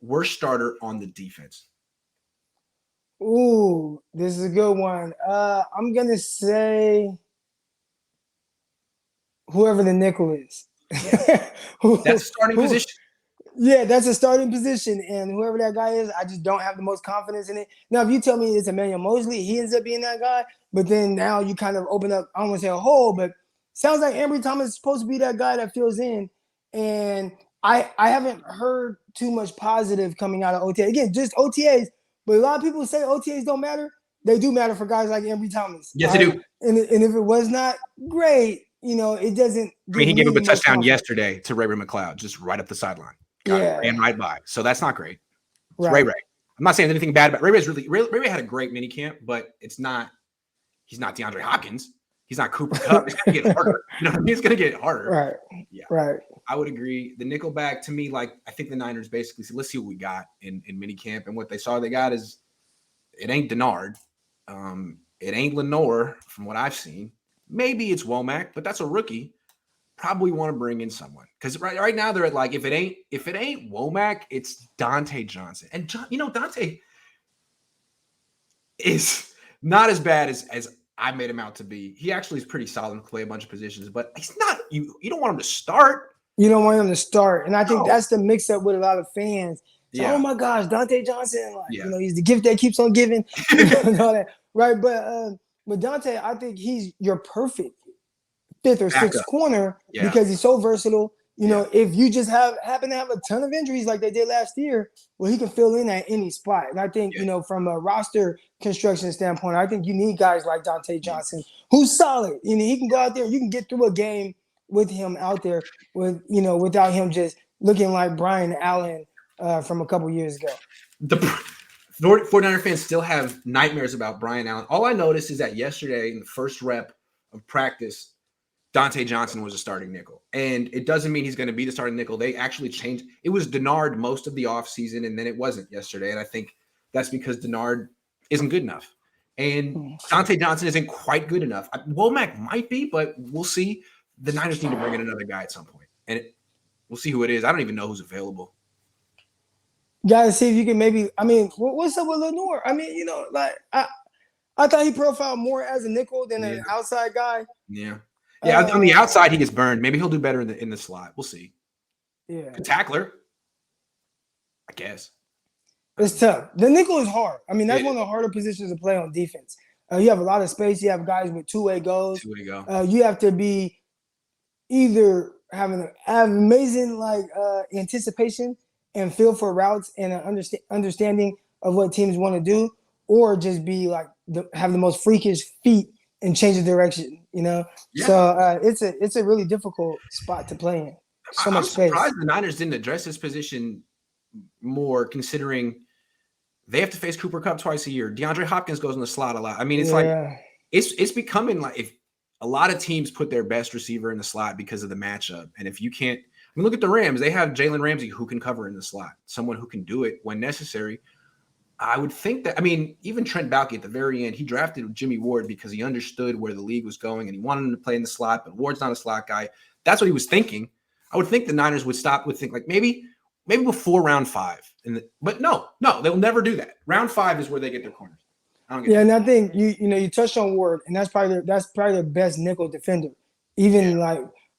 worst starter on the defense. Ooh, this is a good one. I'm gonna say whoever the nickel is. Yeah. That's a starting who, position. yeah, that's a starting position, and whoever that guy is, I just don't have the most confidence in it. Now, if you tell me it's Emmanuel Mosley, he ends up being that guy, but then now you kind of open up, I don't want to say a hole, but sounds like Ambry Thomas is supposed to be that guy that fills in, and I haven't heard too much positive coming out of OTA. Again, just OTAs, but a lot of people say OTAs don't matter. They do matter for guys like Ambry Thomas. Yes, they do. And if it was not great, it doesn't I mean, he gave up a much touchdown confidence. yesterday to Ray McLeod, just right up the sideline. Ran right by. So that's not great. It's right. Ray. I'm not saying anything bad about Ray. Ray had a great mini camp, but he's not DeAndre Hopkins. He's not Cooper Kupp. It's going to get harder. You know what I mean? It's going to get harder. Right. Yeah. Right. I would agree. The nickelback, to me, like, I think the Niners basically said, let's see what we got in mini camp. And what they saw they got is it ain't Denard. It ain't Lenore from what I've seen. Maybe it's Womack, but that's a rookie. Probably want to bring in someone because right now they're at like if it ain't Womack, it's Dante Johnson, and Dante is not as bad as I made him out to be. He actually is pretty solid and play a bunch of positions, but he's not. You don't want him to start. You don't want him to start, and I think that's the mix up with a lot of fans. So, yeah. Oh my gosh, Dante Johnson, he's the gift that keeps on giving, and all that, right? But Dante, I think he's your perfect fifth or sixth corner because he's so versatile. If you just happen to have a ton of injuries like they did last year, well, he can fill in at any spot. And I think, from a roster construction standpoint, I think you need guys like Dante Johnson, who's solid. He can go out there, you can get through a game with him out there without him just looking like Brian Allen from a couple years ago. The 49er fans still have nightmares about Brian Allen. All I noticed is that yesterday in the first rep of practice, Dante Johnson was a starting nickel. And it doesn't mean he's going to be the starting nickel. They actually changed. It was Denard most of the offseason, and then it wasn't yesterday. And I think that's because Denard isn't good enough. And Dante Johnson isn't quite good enough. Womack might be, but we'll see. The Niners need to bring in another guy at some point. And we'll see who it is. I don't even know who's available. Gotta see if you can maybe – what's up with Lenore? I thought he profiled more as a nickel than an outside guy. Yeah. Yeah, on the outside, he gets burned. Maybe he'll do better in the slot. We'll see. Yeah. Good tackler, I guess. It's tough. The nickel is hard. That's one of the harder positions to play on defense. You have a lot of space. You have guys with two-way goals. Two-way go. You have to be either have amazing anticipation and feel for routes and an understanding of what teams want to do, or just be have the most freakish feet and change the direction, Yeah. So it's a really difficult spot to play in. So much space. I'm surprised the Niners didn't address this position more, considering they have to face Cooper Kupp twice a year. DeAndre Hopkins goes in the slot a lot. It's becoming like if a lot of teams put their best receiver in the slot because of the matchup. And if you can't, look at the Rams. They have Jalen Ramsey who can cover in the slot, someone who can do it when necessary. I would think that, even Trent Baalke at the very end, he drafted Jimmy Ward because he understood where the league was going and he wanted him to play in the slot, but Ward's not a slot guy. That's what he was thinking. I would think the Niners would think maybe before round 5. But no, they'll never do that. Round 5 is where they get their corners. And I think you touched on Ward, and that's probably the best nickel defender,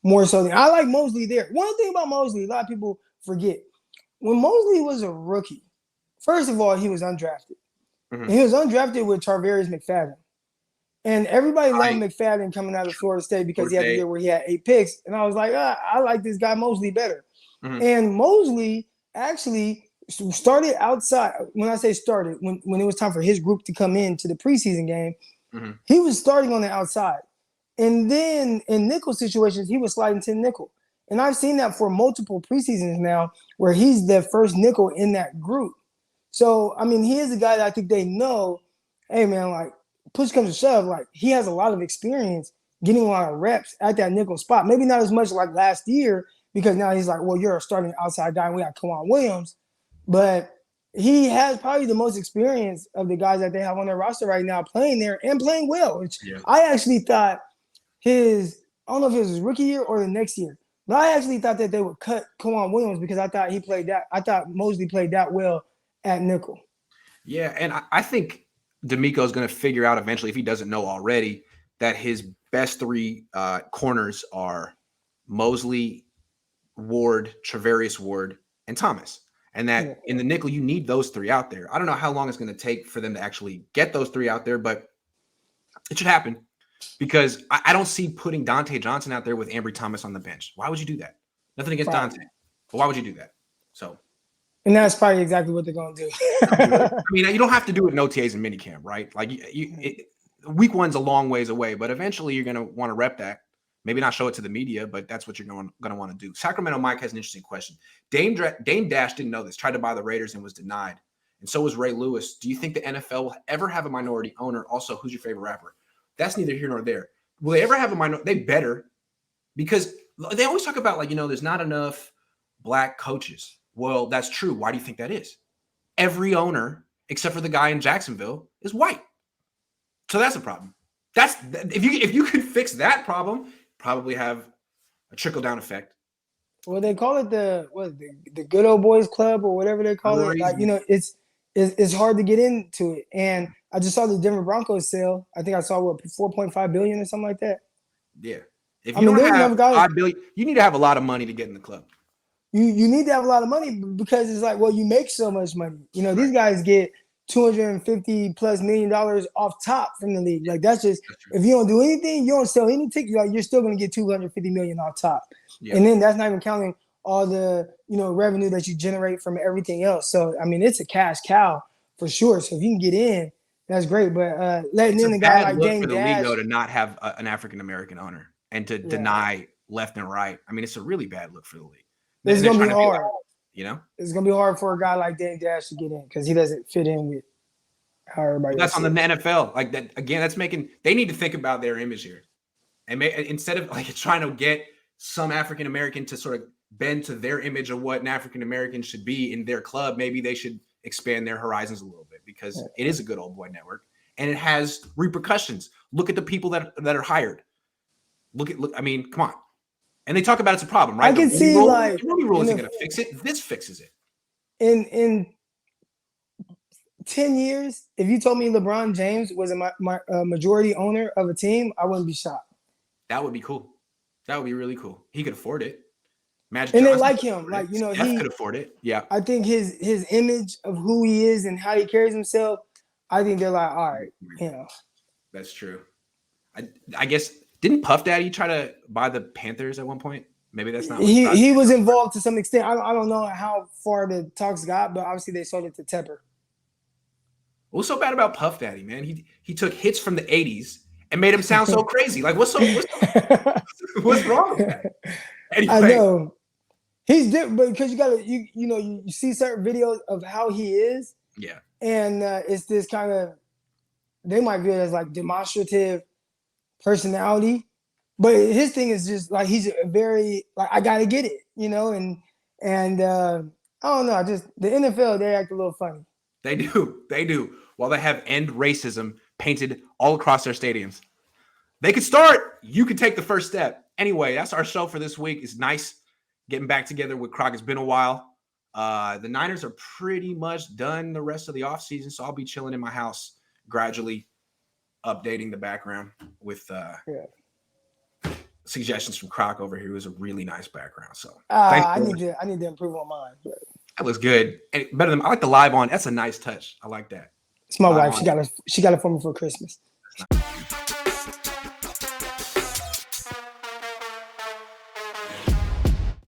more so than I like Mosley there. One thing about Mosley, a lot of people forget, when Mosley was a rookie, first of all, he was undrafted. Mm-hmm. And he was undrafted with Tarvarius McFadden. And everybody loved McFadden coming out of Florida State because he had a year where he had 8 picks. And I was like, I like this guy Mosley better. Mm-hmm. And Mosley actually started outside. When I say started, when it was time for his group to come in to the preseason game, mm-hmm. he was starting on the outside. And then in nickel situations, he was sliding to nickel. And I've seen that for multiple preseasons now where he's the first nickel in that group. So, he is a guy that I think they know, hey, man, push comes to shove, he has a lot of experience getting a lot of reps at that nickel spot. Maybe not as much like last year because now he's like, well, you're a starting outside guy and we got Kwan Williams. But he has probably the most experience of the guys that they have on their roster right now playing there and playing well. Which I actually thought I don't know if it was his rookie year or the next year, But I actually thought that they would cut Kawhi Williams because I thought he played that. I thought Mosley played that well at nickel. Yeah, and I think D'Amico is going to figure out eventually, if he doesn't know already, that his best three corners are Mosley, Ward, Travarius Ward, and Thomas. And that in the nickel, you need those three out there. I don't know how long it's going to take for them to actually get those three out there, but it should happen because I don't see putting Dante Johnson out there with Ambry Thomas on the bench. Why would you do that? Nothing against Dante, but why would you do that? So, and that's probably exactly what they're going to do. I mean, you don't have to do it in OTAs and minicamp, right? Like week one's a long ways away, but eventually you're going to want to rep that. Maybe not show it to the media, but that's what you're going to want to do. Sacramento Mike has an interesting question. Dame Dash didn't know this, tried to buy the Raiders and was denied. And so was Ray Lewis. Do you think the NFL will ever have a minority owner? Also, who's your favorite rapper? That's neither here nor there. Will they ever have a minority? They better, because they always talk about, like, there's not enough black coaches. Well, that's true. Why do you think that is? Every owner, except for the guy in Jacksonville, is white. So that's a problem. If you could fix that problem, probably have a trickle-down effect. Well, they call it the Good Old Boys Club or whatever they call it. Like, it's hard to get into it. And I just saw the Denver Broncos sale. I think I saw $4.5 billion or something like that. Yeah. If you don't have $5 billion, you need to have a lot of money to get in the club. You need to have a lot of money because it's like, well, you make so much money. These guys get $250+ million off top from the league. Like, that's just, if you don't do anything, you don't sell any tickets, like, you're still going to get $250 million off top. Yeah. And then that's not even counting all the, revenue that you generate from everything else. So, I mean, it's a cash cow for sure. So if you can get in, that's great. But letting in a guy like Dame for the Dash, league, though, to not have an African-American owner and to deny left and right. I mean, it's a really bad look for the league. It's going to be hard. It's going to be hard for a guy like Dame Dash to get in because he doesn't fit in with how everybody. That's on the NFL. Like that again. That's making. They need to think about their image here, and instead of like trying to get some African American to sort of bend to their image of what an African American should be in their club, maybe they should expand their horizons a little bit because it is a good old boy network and it has repercussions. Look at the people that are hired. Look. I mean, come on. And they talk about it's a problem, right? I can see like the Rooney Rule isn't going to fix it. This fixes it. In 10 years, if you told me LeBron James was a majority owner of a team, I wouldn't be shocked. That would be cool. That would be really cool. He could afford it. Magic and Johnson, they like him. Like, he could afford it. Yeah. I think his image of who he is and how he carries himself, I think they're like, all right, That's true. I guess, didn't Puff Daddy try to buy the Panthers at one point? Maybe that's not. He was involved to some extent. I don't know how far the talks got, but obviously they sold it to Tepper. What's so bad about Puff Daddy, man? He took hits from the 80s and made him sound so crazy. Like, what's wrong with that? Anyway. I know. He's different, but because you see certain videos of how he is. Yeah. And it's this kind of, they might view it as like demonstrative personality. But his thing is just like, he's a very, like, I got to get it, and I don't know. The NFL, they act a little funny. They do. While they have end racism painted all across their stadiums. They could start. You could take the first step. Anyway, that's our show for this week. It's nice getting back together with Croc. It's been a while. The Niners are pretty much done the rest of the offseason, so I'll be chilling in my house, gradually updating the background with suggestions from Croc over here, who has a really nice background. So I need to improve on mine. But. That looks good. And better than I like the live on. That's a nice touch. I like that. It's my wife. She got it for me for Christmas.